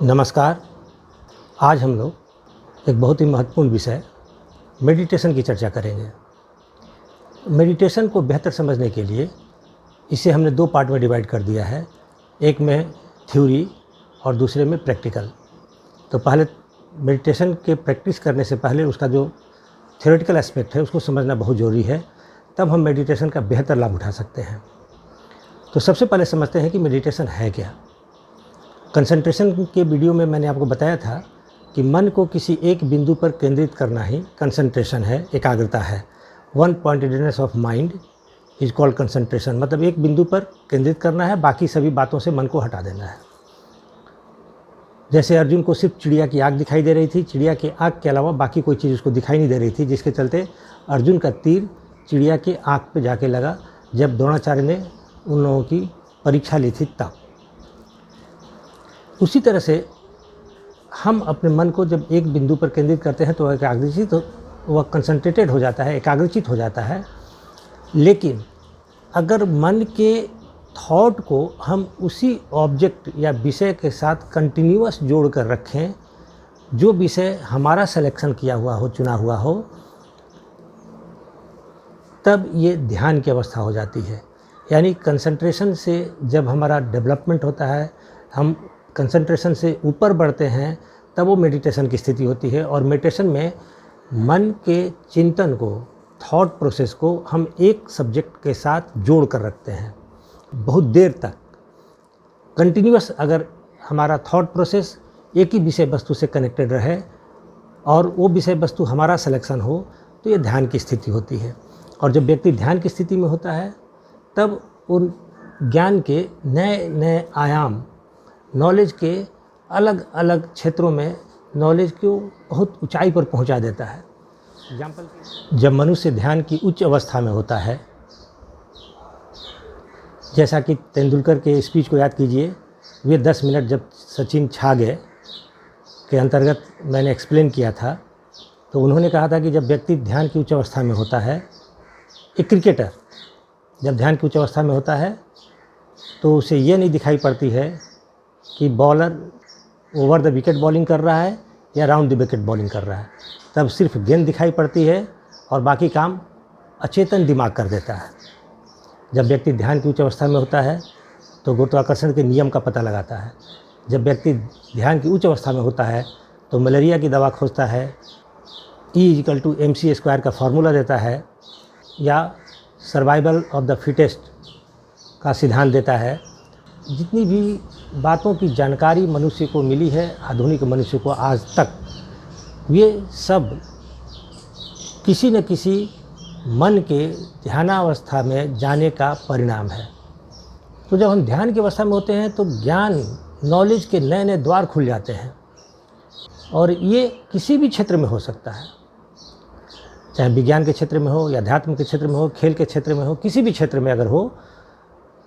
नमस्कार। आज हम लोग एक बहुत ही महत्वपूर्ण विषय मेडिटेशन की चर्चा करेंगे। मेडिटेशन को बेहतर समझने के लिए इसे हमने दो पार्ट में डिवाइड कर दिया है, एक में थ्योरी और दूसरे में प्रैक्टिकल। तो पहले मेडिटेशन के प्रैक्टिस करने से पहले उसका जो थ्योरेटिकल एस्पेक्ट है उसको समझना बहुत ज़रूरी है, तब हम मेडिटेशन का बेहतर लाभ उठा सकते हैं। तो सबसे पहले समझते हैं कि मेडिटेशन है क्या। कंसंट्रेशन के वीडियो में मैंने आपको बताया था कि मन को किसी एक बिंदु पर केंद्रित करना ही कंसंट्रेशन है, एकाग्रता है। One pointedness of mind is called concentration. मतलब एक बिंदु पर केंद्रित करना है, बाकी सभी बातों से मन को हटा देना है। जैसे अर्जुन को सिर्फ चिड़िया की आँख दिखाई दे रही थी, चिड़िया की आँख के अलावा बाकी कोई चीज़ उसको दिखाई नहीं दे रही थी, जिसके चलते अर्जुन का तीर चिड़िया की आँख पे जाके लगा जब द्रोणाचार्य ने उन लोगों की परीक्षा ली थी तब। उसी तरह से हम अपने मन को जब एक बिंदु पर केंद्रित करते हैं तो एकाग्रचित वह कंसंट्रेटेड हो जाता है, एकाग्रचित हो जाता है। लेकिन अगर मन के थॉट को हम उसी ऑब्जेक्ट या विषय के साथ कंटिन्यूअस जोड़ कर रखें, जो विषय हमारा सिलेक्शन किया हुआ हो, चुना हुआ हो, तब ये ध्यान की अवस्था हो जाती है। यानी कंसंट्रेशन से जब हमारा डेवलपमेंट होता है, हम कंसंट्रेशन से ऊपर बढ़ते हैं, तब वो मेडिटेशन की स्थिति होती है। और मेडिटेशन में मन के चिंतन को, थॉट प्रोसेस को हम एक सब्जेक्ट के साथ जोड़ कर रखते हैं बहुत देर तक कंटिन्यूअस। अगर हमारा थॉट प्रोसेस एक ही विषय वस्तु से कनेक्टेड रहे और वो विषय वस्तु हमारा सिलेक्शन हो, तो ये ध्यान की स्थिति होती है। और जब व्यक्ति ध्यान की स्थिति में होता है, तब उन ज्ञान के नए नए आयाम, नॉलेज के अलग अलग क्षेत्रों में नॉलेज को बहुत ऊंचाई पर पहुंचा देता है। एग्जाम्पल, जब मनुष्य ध्यान की उच्च अवस्था में होता है, जैसा कि तेंदुलकर के स्पीच को याद कीजिए, वे 10 मिनट जब सचिन छा गए के अंतर्गत मैंने एक्सप्लेन किया था, तो उन्होंने कहा था कि जब व्यक्ति ध्यान की उच्च अवस्था में होता है, एक क्रिकेटर जब ध्यान की उच्च अवस्था में होता है तो उसे ये नहीं दिखाई पड़ती है कि bowler over the wicket bowling कर रहा है या राउंड द विकेट बॉलिंग कर रहा है। तब सिर्फ गेंद दिखाई पड़ती है और बाकी काम अचेतन दिमाग कर देता है। जब व्यक्ति ध्यान की उच्च अवस्था में होता है तो गुरुत्वाकर्षण के नियम का पता लगाता है। जब व्यक्ति ध्यान की उच्च अवस्था में होता है तो मलेरिया की दवा खोजता है, E=mc² का फार्मूला देता है, या सर्वाइवल ऑफ द फिटेस्ट का सिद्धांत देता है। जितनी भी बातों की जानकारी मनुष्य को मिली है, आधुनिक मनुष्य को आज तक, ये सब किसी न किसी मन के ध्यानावस्था में जाने का परिणाम है। तो जब हम ध्यान की अवस्था में होते हैं तो ज्ञान, नॉलेज के नए नए द्वार खुल जाते हैं। और ये किसी भी क्षेत्र में हो सकता है, चाहे विज्ञान के क्षेत्र में हो या अध्यात्म के क्षेत्र में हो, खेल के क्षेत्र में हो, किसी भी क्षेत्र में अगर हो,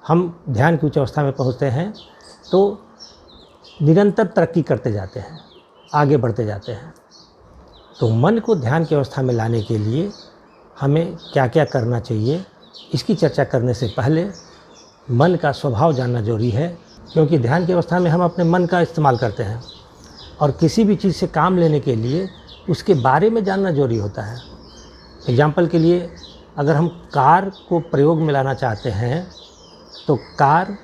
हम ध्यान की उच्च अवस्था में पहुँचते हैं तो निरंतर तरक्की करते जाते हैं, आगे बढ़ते जाते हैं। तो मन को ध्यान की अवस्था में लाने के लिए हमें क्या क्या करना चाहिए, इसकी चर्चा करने से पहले मन का स्वभाव जानना जरूरी है। क्योंकि ध्यान की अवस्था में हम अपने मन का इस्तेमाल करते हैं और किसी भी चीज़ से काम लेने के लिए उसके बारे में जानना जरूरी होता है। एग्जाम्पल के लिए, अगर हम कार को प्रयोग में लाना चाहते हैं तो कार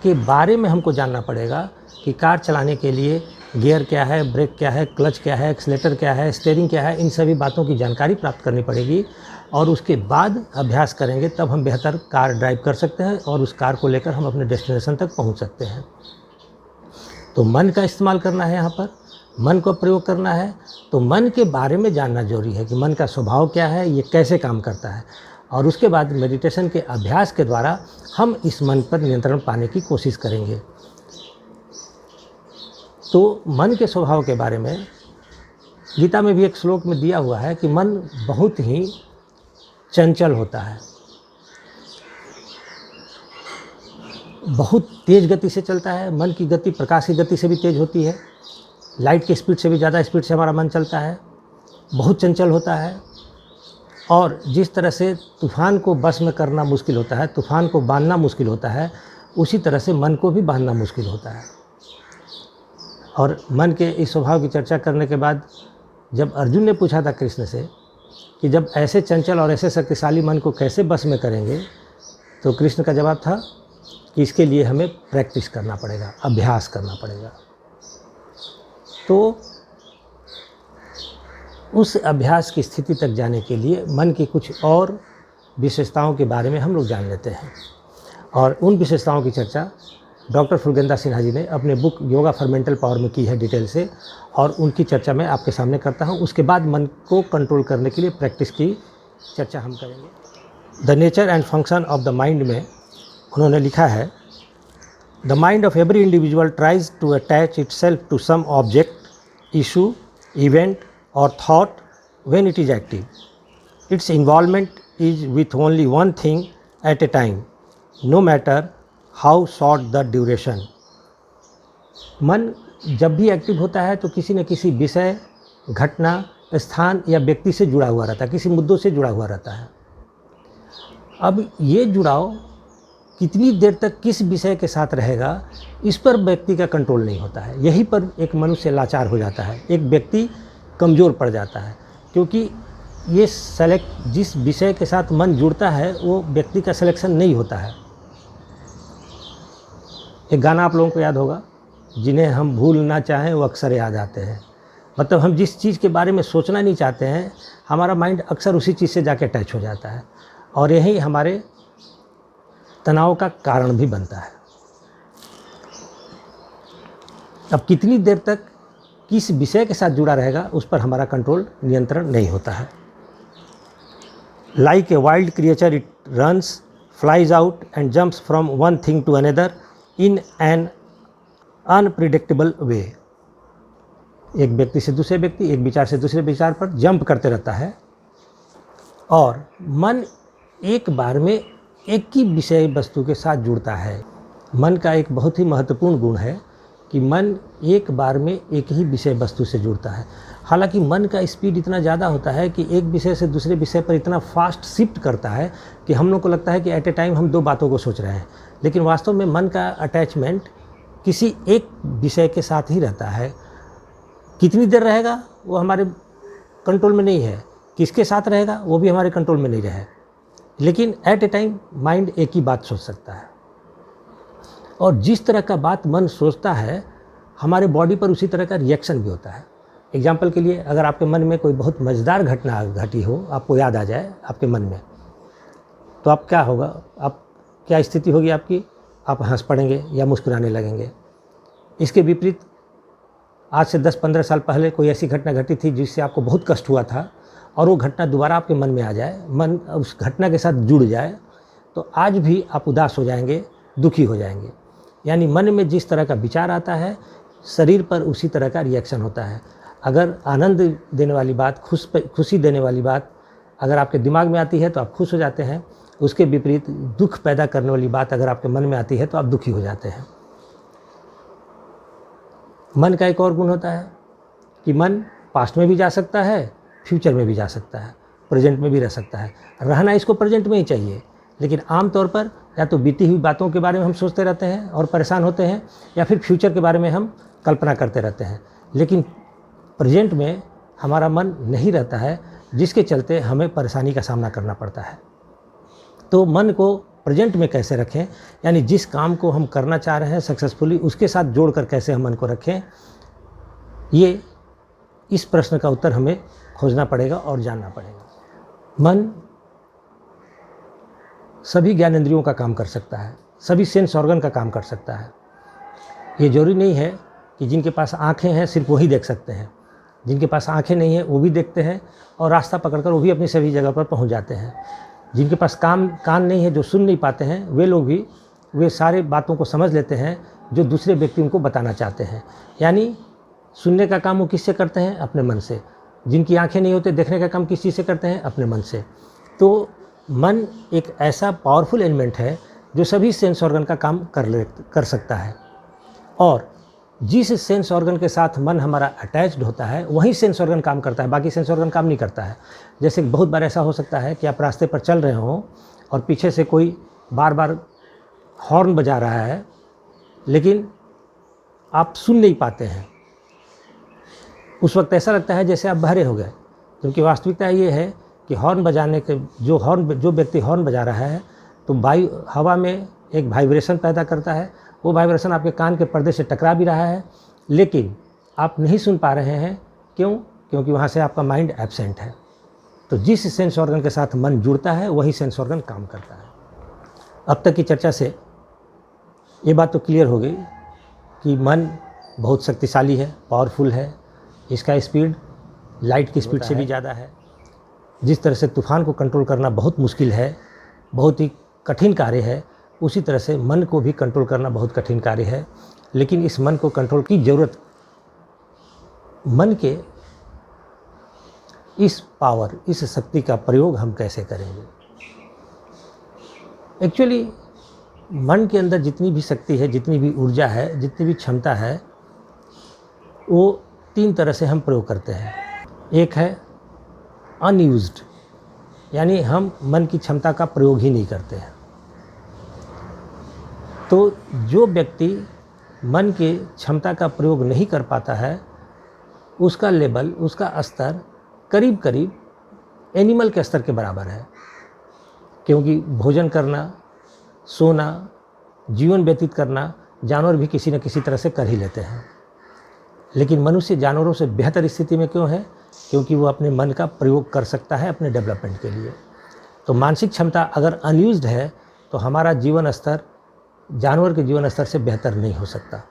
के बारे में हमको जानना पड़ेगा कि कार चलाने के लिए गियर क्या है, ब्रेक क्या है, क्लच क्या है, एक्सीलेटर क्या है, स्टीयरिंग क्या है, इन सभी बातों की जानकारी प्राप्त करनी पड़ेगी। और उसके बाद अभ्यास करेंगे तब हम बेहतर कार ड्राइव कर सकते हैं और उस कार को लेकर हम अपने डेस्टिनेशन तक पहुंच सकते हैं। तो मन का इस्तेमाल करना है, यहाँ पर मन को प्रयोग करना है, तो मन के बारे में जानना जरूरी है कि मन का स्वभाव क्या है, ये कैसे काम करता है। और उसके बाद मेडिटेशन के अभ्यास के द्वारा हम इस मन पर नियंत्रण पाने की कोशिश करेंगे। तो मन के स्वभाव के बारे में गीता में भी एक श्लोक में दिया हुआ है कि मन बहुत ही चंचल होता है, बहुत तेज़ गति से चलता है। मन की गति प्रकाश की गति से भी तेज़ होती है, लाइट की स्पीड से भी ज़्यादा स्पीड से हमारा मन चलता है, बहुत चंचल होता है। और जिस तरह से तूफ़ान को बस में करना मुश्किल होता है, तूफ़ान को बांधना मुश्किल होता है, उसी तरह से मन को भी बांधना मुश्किल होता है। और मन के इस स्वभाव की चर्चा करने के बाद जब अर्जुन ने पूछा था कृष्ण से कि जब ऐसे चंचल और ऐसे शक्तिशाली मन को कैसे बस में करेंगे, तो कृष्ण का जवाब था कि इसके लिए हमें प्रैक्टिस करना पड़ेगा, अभ्यास करना पड़ेगा। तो उस अभ्यास की स्थिति तक जाने के लिए मन की कुछ और विशेषताओं के बारे में हम लोग जान लेते हैं, और उन विशेषताओं की चर्चा डॉक्टर फुलगेंदा सिन्हा जी ने अपने book yoga for mental power में की है डिटेल से, और उनकी चर्चा मैं आपके सामने करता हूं। उसके बाद मन को कंट्रोल करने के लिए प्रैक्टिस की चर्चा हम करेंगे। The nature and function of the mind में उन्होंने लिखा है, the mind of every individual tries to attach itself to some object, issue, event और thought when it is active. Its involvement is with only one thing at a time, no matter how short the duration. मन जब भी active होता है तो किसी न किसी विषय, घटना, स्थान या व्यक्ति से जुड़ा हुआ रहता है, किसी मुद्दों से जुड़ा हुआ रहता है। अब ये जुड़ाव कितनी देर तक किस विषय के साथ रहेगा, इस पर व्यक्ति का कंट्रोल नहीं होता है। यहीं पर एक मनुष्य लाचार हो जाता है, एक व्यक्ति कमज़ोर पड़ जाता है, क्योंकि ये जिस विषय के साथ मन जुड़ता है वो व्यक्ति का सिलेक्शन नहीं होता है। एक गाना आप लोगों को याद होगा, जिन्हें हम भूल ना चाहें वो अक्सर याद आते हैं। मतलब हम जिस चीज़ के बारे में सोचना नहीं चाहते हैं, हमारा माइंड अक्सर उसी चीज़ से जाके अटैच हो जाता है, और यही हमारे तनाव का कारण भी बनता है। अब कितनी देर तक किस विषय के साथ जुड़ा रहेगा उस पर हमारा कंट्रोल, नियंत्रण नहीं होता है। Like a wild creature it runs, flies out and jumps from one thing to another in an unpredictable way. एक व्यक्ति से दूसरे व्यक्ति, एक विचार से दूसरे विचार पर जंप करते रहता है, और मन एक बार में एक ही विषय वस्तु के साथ जुड़ता है। मन का एक बहुत ही महत्वपूर्ण गुण है कि मन एक बार में एक ही विषय वस्तु से जुड़ता है। हालांकि मन का स्पीड इतना ज़्यादा होता है कि एक विषय से दूसरे विषय पर इतना फास्ट शिफ्ट करता है कि हम लोग को लगता है कि एट ए टाइम हम दो बातों को सोच रहे हैं, लेकिन वास्तव में मन का अटैचमेंट किसी एक विषय के साथ ही रहता है। कितनी देर रहेगा वो हमारे कंट्रोल में नहीं है, किसके साथ रहेगा वो भी हमारे कंट्रोल में नहीं रहे, लेकिन एट ए टाइम माइंड एक ही बात सोच सकता है। और जिस तरह का बात मन सोचता है, हमारे बॉडी पर उसी तरह का रिएक्शन भी होता है। एग्जाम्पल के लिए, अगर आपके मन में कोई बहुत मज़ेदार घटना घटी हो, आपको याद आ जाए आपके मन में, तो आप क्या होगा, आप क्या स्थिति होगी आपकी, आप हंस पड़ेंगे या मुस्कुराने लगेंगे। इसके विपरीत आज से 10-15 साल पहले कोई ऐसी घटना घटी थी जिससे आपको बहुत कष्ट हुआ था, और वो घटना दोबारा आपके मन में आ जाए, मन उस घटना के साथ जुड़ जाए, तो आज भी आप उदास हो जाएंगे, दुखी हो जाएंगे। यानी मन में जिस तरह का विचार आता है, शरीर पर उसी तरह का रिएक्शन होता है। अगर आनंद देने वाली बात, खुशी देने वाली बात अगर आपके दिमाग में आती है तो आप खुश हो जाते हैं, उसके विपरीत दुख पैदा करने वाली बात अगर आपके मन में आती है तो आप दुखी हो जाते हैं। मन का एक और गुण होता है कि मन पास्ट में भी जा सकता है, फ्यूचर में भी जा सकता है, प्रेजेंट में भी रह सकता है। रहना इसको प्रेजेंट में ही चाहिए, लेकिन आमतौर पर या तो बीती हुई बातों के बारे में हम सोचते रहते हैं और परेशान होते हैं, या फिर फ्यूचर के बारे में हम कल्पना करते रहते हैं, लेकिन प्रेजेंट में हमारा मन नहीं रहता है, जिसके चलते हमें परेशानी का सामना करना पड़ता है। तो मन को प्रेजेंट में कैसे रखें, यानी जिस काम को हम करना चाह रहे हैं सक्सेसफुली, उसके साथ जोड़कर कैसे हम मन को रखें, ये इस प्रश्न का उत्तर हमें खोजना पड़ेगा और जानना पड़ेगा। मन सभी ज्ञानेंद्रियों का काम कर सकता है, सभी सेंस ऑर्गन का काम कर सकता है। ये जरूरी नहीं है कि जिनके पास आँखें हैं सिर्फ वही देख सकते हैं, जिनके पास आँखें नहीं हैं वो भी देखते हैं, और रास्ता पकड़कर वो भी अपनी सभी जगह पर पहुंच जाते हैं। जिनके पास कान नहीं है, जो सुन नहीं पाते हैं, वे लोग भी वे सारे बातों को समझ लेते हैं जो दूसरे व्यक्ति उनको बताना चाहते हैं। यानी सुनने का काम वो किससे करते हैं, अपने मन से। जिनकी आंखें नहीं होते, देखने का काम किस चीज़ से करते हैं, अपने मन से। तो मन एक ऐसा पावरफुल एलिमेंट है जो सभी सेंस ऑर्गन का काम कर सकता है, और जिस सेंस ऑर्गन के साथ मन हमारा अटैच्ड होता है वही सेंस ऑर्गन काम करता है, बाकी सेंस ऑर्गन काम नहीं करता है। जैसे बहुत बार ऐसा हो सकता है कि आप रास्ते पर चल रहे हों और पीछे से कोई बार बार हॉर्न बजा रहा है, लेकिन आप सुन नहीं पाते हैं, उस वक्त ऐसा लगता है जैसे आप बहरे हो गए, क्योंकि वास्तविकता ये है कि हॉर्न बजाने के जो व्यक्ति हॉर्न बजा रहा है तो वायु हवा में एक वाइब्रेशन पैदा करता है, वो वाइब्रेशन आपके कान के पर्दे से टकरा भी रहा है, लेकिन आप नहीं सुन पा रहे हैं। क्यों? क्योंकि वहाँ से आपका माइंड एब्सेंट है। तो जिस सेंस ऑर्गन के साथ मन जुड़ता है वही सेंस ऑर्गन काम करता है। अब तक की चर्चा से ये बात तो क्लियर हो गई कि मन बहुत शक्तिशाली है, पावरफुल है, इसका स्पीड लाइट की स्पीड से भी ज़्यादा है। जिस तरह से तूफ़ान को कंट्रोल करना बहुत मुश्किल है, बहुत ही कठिन कार्य है, उसी तरह से मन को भी कंट्रोल करना बहुत कठिन कार्य है। लेकिन इस मन को कंट्रोल की ज़रूरत, मन के इस पावर, इस शक्ति का प्रयोग हम कैसे करेंगे? एक्चुअली मन के अंदर जितनी भी शक्ति है, जितनी भी ऊर्जा है, जितनी भी क्षमता है, वो 3 तरह से हम प्रयोग करते हैं। एक है अनयूज्ड, यानी हम मन की क्षमता का प्रयोग ही नहीं करते हैं। तो जो व्यक्ति मन के क्षमता का प्रयोग नहीं कर पाता है, उसका लेवल, उसका स्तर करीब करीब एनिमल के स्तर के बराबर है, क्योंकि भोजन करना, सोना, जीवन व्यतीत करना जानवर भी किसी न किसी तरह से कर ही लेते हैं। लेकिन मनुष्य जानवरों से बेहतर स्थिति में क्यों है? क्योंकि वो अपने मन का प्रयोग कर सकता है अपने डेवलपमेंट के लिए। तो मानसिक क्षमता अगर अनयूज्ड है तो हमारा जीवन स्तर जानवर के जीवन स्तर से बेहतर नहीं हो सकता,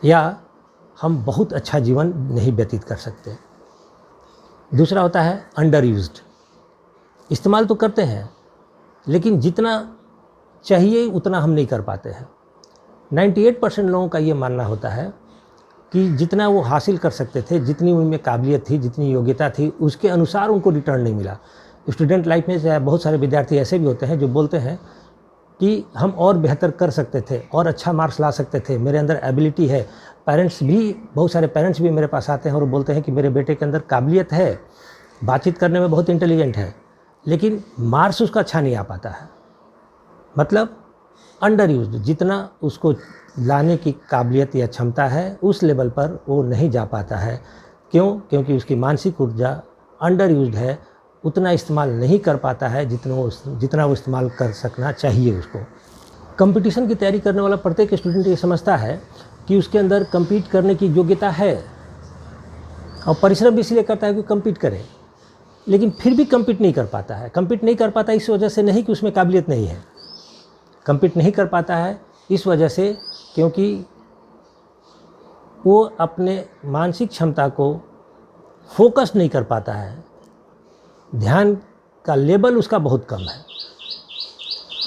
या हम बहुत अच्छा जीवन नहीं व्यतीत कर सकते। दूसरा होता है अंडर यूज्ड। इस्तेमाल तो करते हैं, लेकिन जितना चाहिए उतना हम नहीं कर पाते हैं। 98% लोगों का ये मानना होता है कि जितना वो हासिल कर सकते थे, जितनी उनमें काबिलियत थी, जितनी योग्यता थी, उसके अनुसार उनको रिटर्न नहीं मिला। स्टूडेंट लाइफ में बहुत सारे विद्यार्थी ऐसे भी होते हैं जो बोलते हैं कि हम और बेहतर कर सकते थे, और अच्छा मार्क्स ला सकते थे, मेरे अंदर एबिलिटी है। बहुत सारे पेरेंट्स भी मेरे पास आते हैं और बोलते हैं कि मेरे बेटे के अंदर काबिलियत है, बातचीत करने में बहुत इंटेलिजेंट है, लेकिन मार्क्स उसका अच्छा नहीं आ पाता है। मतलब अंडर यूज्ड, जितना उसको लाने की काबिलियत या क्षमता है उस लेवल पर वो नहीं जा पाता है। क्यों? क्योंकि उसकी मानसिक ऊर्जा अंडर यूज्ड है, उतना इस्तेमाल नहीं कर पाता है जितना वो इस्तेमाल कर सकना चाहिए उसको। कंपटीशन की तैयारी करने वाला प्रत्येक स्टूडेंट ये समझता है कि उसके अंदर compete करने की योग्यता है, और परिश्रम भी इसलिए करता है कि compete करे, लेकिन फिर भी compete नहीं कर पाता है। compete नहीं कर पाता इस वजह से नहीं कि उसमें काबिलियत नहीं है, compete नहीं कर पाता है इस वजह से क्योंकि वो अपने मानसिक क्षमता को फोकस नहीं कर पाता है, ध्यान का लेवल उसका बहुत कम है।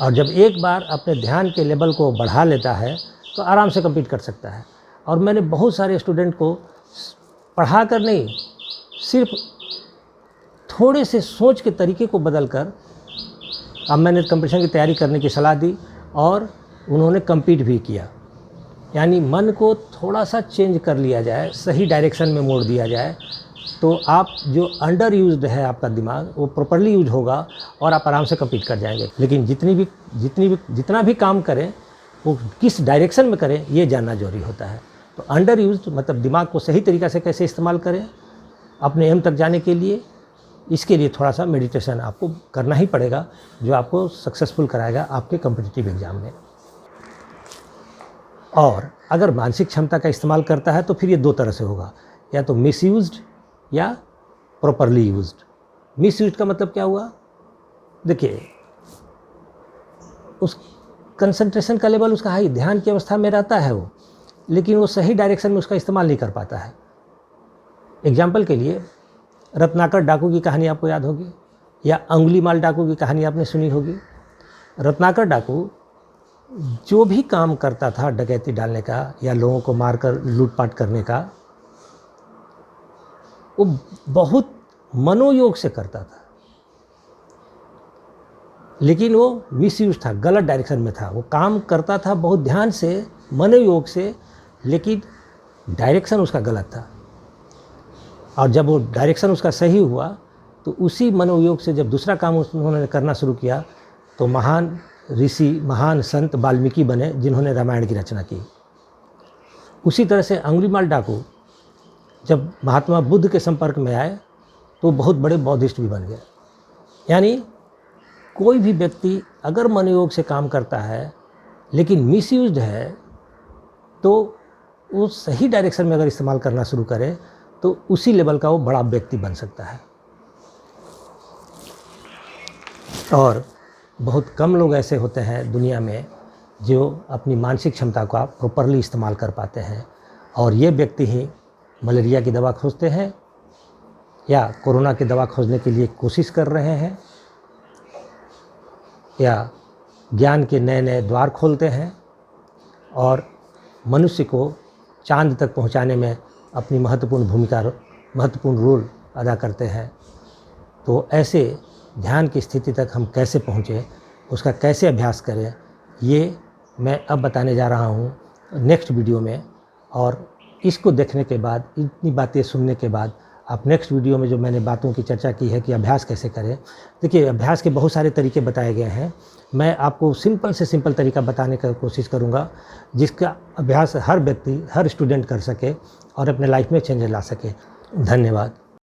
और जब एक बार अपने ध्यान के लेवल को बढ़ा लेता है तो आराम से compete कर सकता है। और मैंने बहुत सारे स्टूडेंट को पढ़ा कर नहीं, सिर्फ थोड़े से सोच के तरीके को बदलकर अब मैंने कंपटीशन की तैयारी करने की सलाह दी और उन्होंने compete भी किया। यानी मन को थोड़ा सा चेंज कर लिया जाए, सही डायरेक्शन में मोड़ दिया जाए, तो आप जो अंडर यूज्ड है आपका दिमाग वो प्रॉपर्ली यूज होगा और आप आराम से compete कर जाएंगे। लेकिन जितना भी काम करें वो किस डायरेक्शन में करें ये जानना जरूरी होता है। तो अंडर यूज्ड मतलब दिमाग को सही तरीक़ा से कैसे इस्तेमाल करें अपने एम तक जाने के लिए, इसके लिए थोड़ा सा मेडिटेशन आपको करना ही पड़ेगा, जो आपको सक्सेसफुल कराएगा आपके कॉम्पिटिटिव एग्ज़ाम में। और अगर मानसिक क्षमता का इस्तेमाल करता है तो फिर ये 2 तरह से होगा, या तो मिसयूज्ड या प्रॉपरली यूज्ड। मिसयूज्ड का मतलब क्या हुआ? देखिए, उस कंसंट्रेशन का लेवल उसका हाई, ध्यान की अवस्था में रहता है वो, लेकिन वो सही डायरेक्शन में उसका इस्तेमाल नहीं कर पाता है। एग्जाम्पल के लिए रत्नाकर डाकू की कहानी आपको याद होगी, या अंगुलीमाल डाकू की कहानी आपने सुनी होगी। रत्नाकर डाकू जो भी काम करता था डकैती डालने का या लोगों को मारकर लूटपाट करने का, वो बहुत मनोयोग से करता था, लेकिन वो मिसयूज था, गलत डायरेक्शन में था। वो काम करता था बहुत ध्यान से, मनोयोग से, लेकिन डायरेक्शन उसका गलत था। और जब वो डायरेक्शन उसका सही हुआ तो उसी मनोयोग से जब दूसरा काम उन्होंने करना शुरू किया तो महान ऋषि, महान संत वाल्मीकि बने, जिन्होंने रामायण की रचना की। उसी तरह से अंगुलीमाल डाकू जब महात्मा बुद्ध के संपर्क में आए तो बहुत बड़े बौद्धिस्ट भी बन गए। यानी कोई भी व्यक्ति अगर मनोयोग से काम करता है लेकिन मिसयूज्ड है, तो वो सही डायरेक्शन में अगर इस्तेमाल करना शुरू करे तो उसी लेवल का वो बड़ा व्यक्ति बन सकता है। और बहुत कम लोग ऐसे होते हैं दुनिया में जो अपनी मानसिक क्षमता का प्रॉपरली इस्तेमाल कर पाते हैं, और ये व्यक्ति ही मलेरिया की दवा खोजते हैं या कोरोना की दवा खोजने के लिए कोशिश कर रहे हैं या ज्ञान के नए नए द्वार खोलते हैं और मनुष्य को चांद तक पहुंचाने में अपनी महत्वपूर्ण रोल अदा करते हैं। तो ऐसे ध्यान की स्थिति तक हम कैसे पहुँचें, उसका कैसे अभ्यास करें, ये मैं अब बताने जा रहा हूँ नेक्स्ट वीडियो में। और इसको देखने के बाद, इतनी बातें सुनने के बाद, आप नेक्स्ट वीडियो में जो मैंने बातों की चर्चा की है कि अभ्यास कैसे करें, देखिए अभ्यास के बहुत सारे तरीके बताए गए हैं। मैं आपको सिंपल से सिंपल तरीका बताने का कोशिश करूंगा जिसका अभ्यास हर व्यक्ति, हर स्टूडेंट कर सके और अपने लाइफ में चेंज ला सके। धन्यवाद।